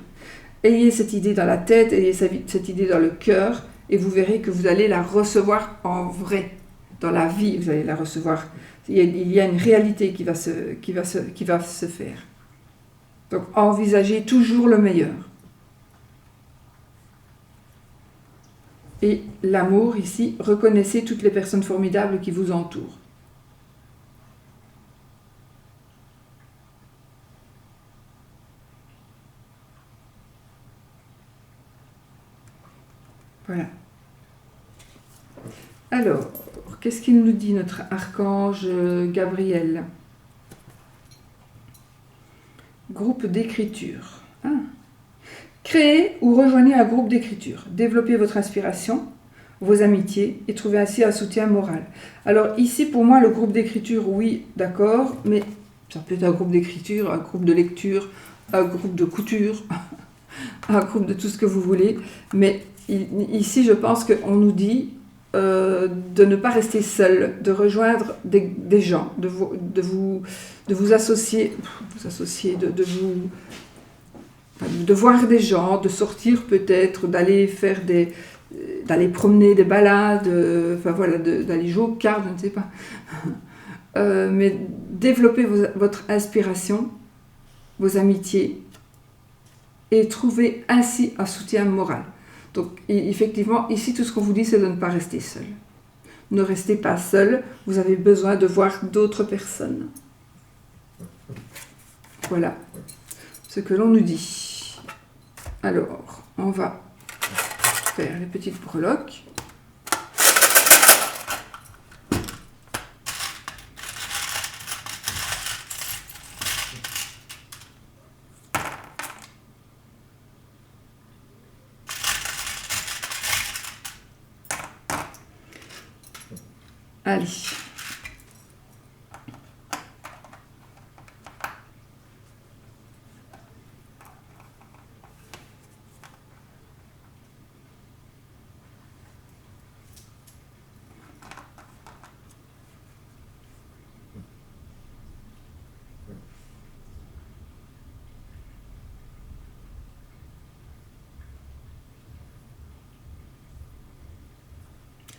A: Ayez cette idée dans la tête, ayez cette idée dans le cœur, et vous verrez que vous allez la recevoir en vrai. Dans la vie, vous allez la recevoir. Il y a une réalité qui va se faire. Donc, envisagez toujours le meilleur. Et l'amour, ici, reconnaissez toutes les personnes formidables qui vous entourent. Voilà. Alors, qu'est-ce qu'il nous dit notre archange Gabriel? Groupe d'écriture. Ah. Créez ou rejoignez un groupe d'écriture. Développez votre inspiration, vos amitiés et trouvez ainsi un soutien moral. Alors ici, pour moi, le groupe d'écriture, oui, d'accord, mais ça peut être un groupe d'écriture, un groupe de lecture, un groupe de couture, un groupe de tout ce que vous voulez. Mais ici, je pense qu'on nous dit de ne pas rester seul, de rejoindre des gens, de vous associer, de voir des gens, de sortir peut-être, d'aller promener des balades, d'aller jouer aux cartes, je ne sais pas. Mais développer votre inspiration, vos amitiés, et trouver ainsi un soutien moral. Donc effectivement, ici tout ce qu'on vous dit, c'est de ne pas rester seul. Ne restez pas seul, vous avez besoin de voir d'autres personnes. Voilà ce que l'on nous dit. Alors, on va faire les petites breloques. Allez.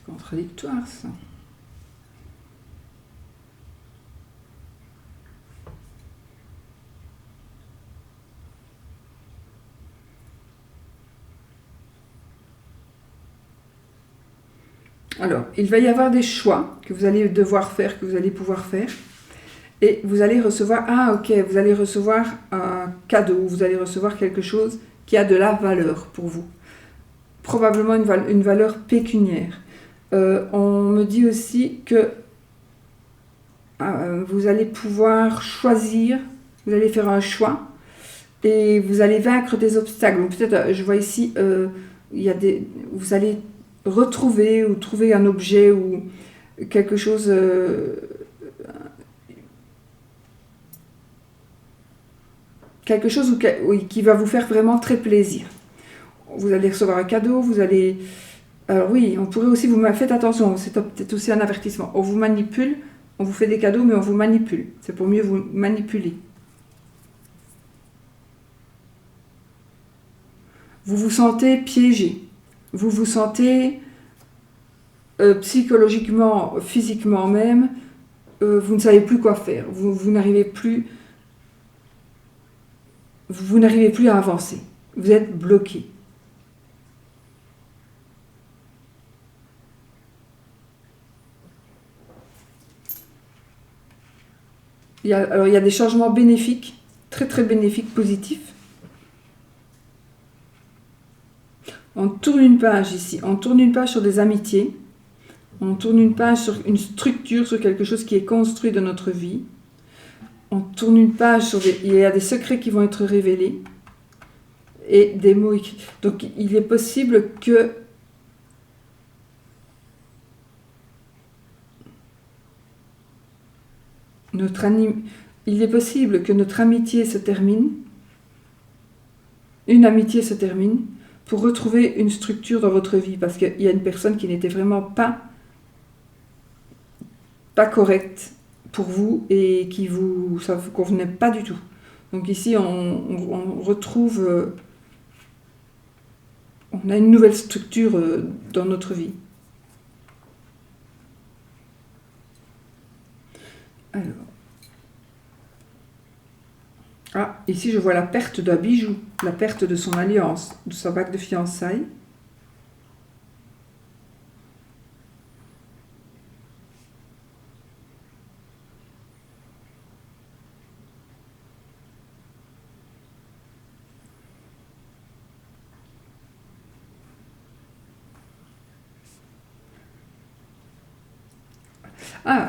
A: contradictoire, ça. Alors, il va y avoir des choix que vous allez devoir faire, que vous allez pouvoir faire. Et vous allez recevoir, vous allez recevoir un cadeau, vous allez recevoir quelque chose qui a de la valeur pour vous. Probablement une valeur pécuniaire. On me dit aussi que vous allez pouvoir choisir, vous allez faire un choix et vous allez vaincre des obstacles. Donc peut-être, je vois ici, vous allez retrouver ou trouver un objet ou quelque chose qui va vous faire vraiment très plaisir. Vous allez recevoir un cadeau, vous allez... Alors oui, on pourrait aussi faites attention, c'est peut-être aussi un avertissement. On vous manipule, on vous fait des cadeaux, mais on vous manipule. C'est pour mieux vous manipuler. Vous vous sentez piégé. Vous vous sentez psychologiquement, physiquement même, vous ne savez plus quoi faire. Vous n'arrivez plus à avancer. Vous êtes bloqué. Il y a des changements bénéfiques, très très bénéfiques, positifs. On tourne une page ici, on tourne une page sur des amitiés, on tourne une page sur une structure, sur quelque chose qui est construit de notre vie. On tourne une page sur il y a des secrets qui vont être révélés et des mots écrits. Donc il est possible que notre amitié se termine, une amitié se termine, pour retrouver une structure dans votre vie, parce qu'il y a une personne qui n'était vraiment pas correcte pour vous et ça ne vous convenait pas du tout. Donc ici, on retrouve, on a une nouvelle structure dans notre vie. Alors, ici je vois la perte d'un bijou, la perte de son alliance, de sa bague de fiançailles.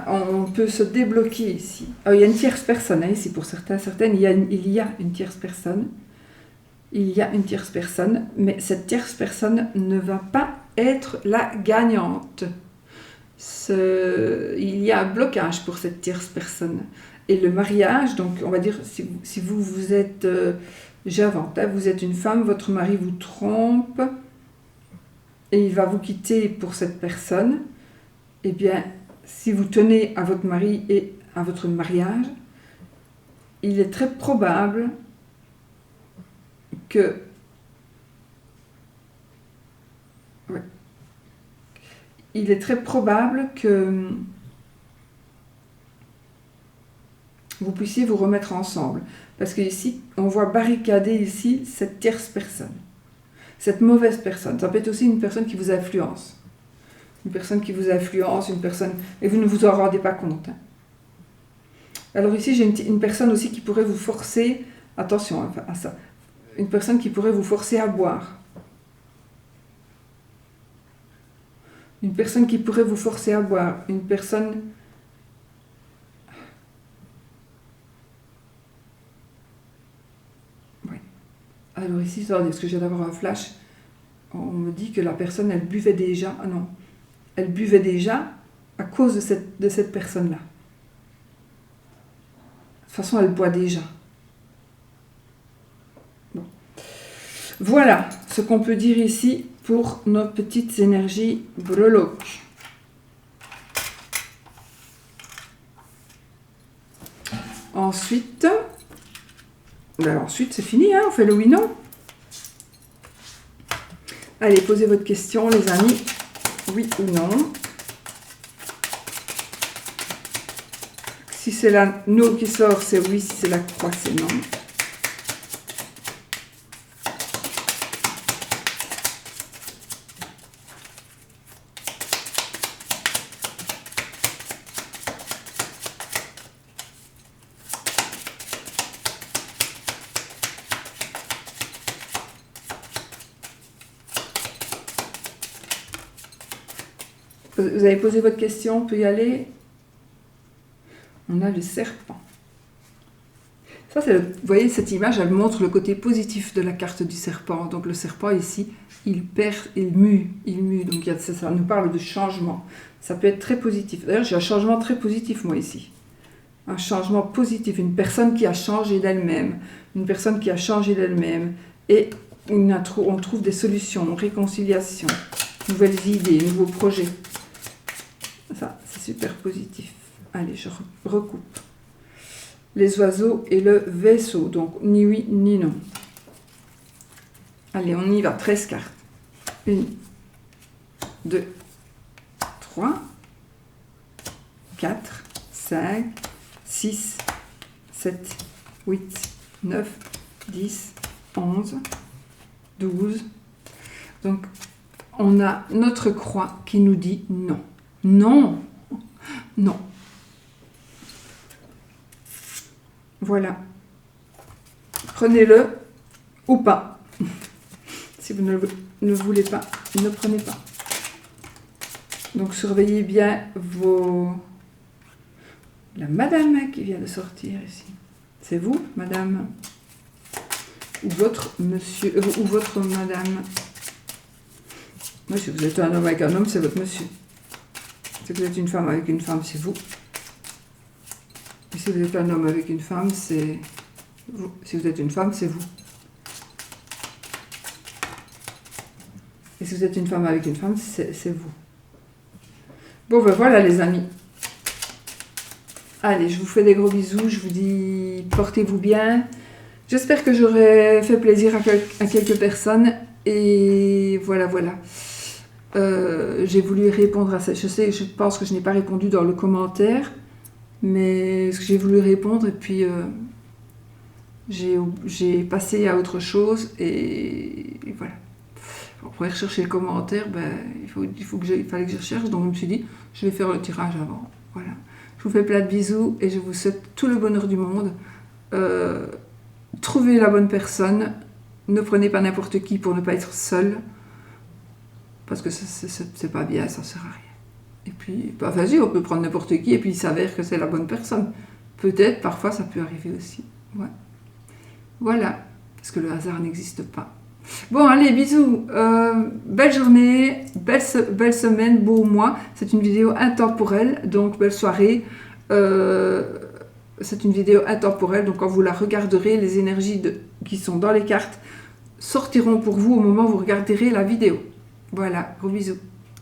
A: On peut se débloquer ici. Il y a une tierce personne, ici pour certaines, il y a une tierce personne. Il y a une tierce personne, mais cette tierce personne ne va pas être la gagnante. Il y a un blocage pour cette tierce personne. Et le mariage, donc on va dire, si vous êtes, j'invente, vous êtes une femme, votre mari vous trompe, et il va vous quitter pour cette personne, eh bien, si vous tenez à votre mari et à votre mariage, il est très probable que vous puissiez vous remettre ensemble. Parce que ici, on voit barricader ici cette tierce personne, cette mauvaise personne. Ça peut être aussi une personne qui vous influence. Une personne, et vous ne vous en rendez pas compte. Alors ici, j'ai une personne aussi qui pourrait vous forcer, attention à ça, une personne qui pourrait vous forcer à boire. Une personne qui pourrait vous forcer à boire. Une personne... Oui. Alors ici, est-ce que je viens d'avoir un flash? On me dit que la personne, elle buvait déjà. Ah non. Elle buvait déjà à cause de cette personne-là. De toute façon, elle boit déjà. Bon. Voilà ce qu'on peut dire ici pour nos petites énergies breloques. Ensuite, c'est fini, on fait le oui-non. Allez, posez votre question, les amis. oui ou non. Si c'est l'anneau qui sort, c'est oui. Si c'est la croix, c'est non. Vous avez posé votre question, on peut y aller. On a le serpent. Ça, c'est vous voyez, cette image, elle montre le côté positif de la carte du serpent. Donc le serpent ici, il perd, il mue. Donc ça nous parle de changement. Ça peut être très positif. D'ailleurs, j'ai un changement très positif, moi, ici. Un changement positif, une personne qui a changé d'elle-même. Une personne qui a changé d'elle-même. Et on trouve des solutions, réconciliation, nouvelles idées, nouveaux projets. Ça, c'est super positif. Allez, je recoupe. Les oiseaux et le vaisseau. Donc, ni oui, ni non. Allez, on y va. 13 cartes. 1, 2, 3, 4, 5, 6, 7, 8, 9, 10, 11, 12. Donc, on a notre croix qui nous dit non. Non, non. Voilà. Prenez-le ou pas. Si vous ne voulez pas, ne prenez pas. Donc surveillez bien la madame qui vient de sortir ici. C'est vous, madame? Ou votre monsieur, ou votre madame? Moi, si vous êtes un homme avec un homme, c'est votre monsieur. Si vous êtes une femme avec une femme, c'est vous. Et si vous êtes un homme avec une femme, c'est vous. Si vous êtes une femme, c'est vous. Et si vous êtes une femme avec une femme, c'est vous. Bon, ben voilà les amis. Allez, je vous fais des gros bisous. Je vous dis, portez-vous bien. J'espère que j'aurai fait plaisir à quelques personnes. Et voilà. J'ai voulu répondre à ça. Je pense que je n'ai pas répondu dans le commentaire, mais j'ai voulu répondre et puis j'ai passé à autre chose et voilà. Pour rechercher le commentaire, ben, il fallait que je recherche, donc je me suis dit, je vais faire le tirage avant. Voilà. Je vous fais plein de bisous et je vous souhaite tout le bonheur du monde. Trouvez la bonne personne, ne prenez pas n'importe qui pour ne pas être seul. Parce que c'est pas bien, ça sert à rien. Et puis, bah, vas-y, on peut prendre n'importe qui et puis il s'avère que c'est la bonne personne. Peut-être, parfois, ça peut arriver aussi. Ouais. Voilà, parce que le hasard n'existe pas. Bon, allez, bisous. Belle journée, belle semaine, beau mois. C'est une vidéo intemporelle, donc belle soirée. C'est une vidéo intemporelle, donc quand vous la regarderez, les énergies qui sont dans les cartes sortiront pour vous au moment où vous regarderez la vidéo. Voilà, gros bisous.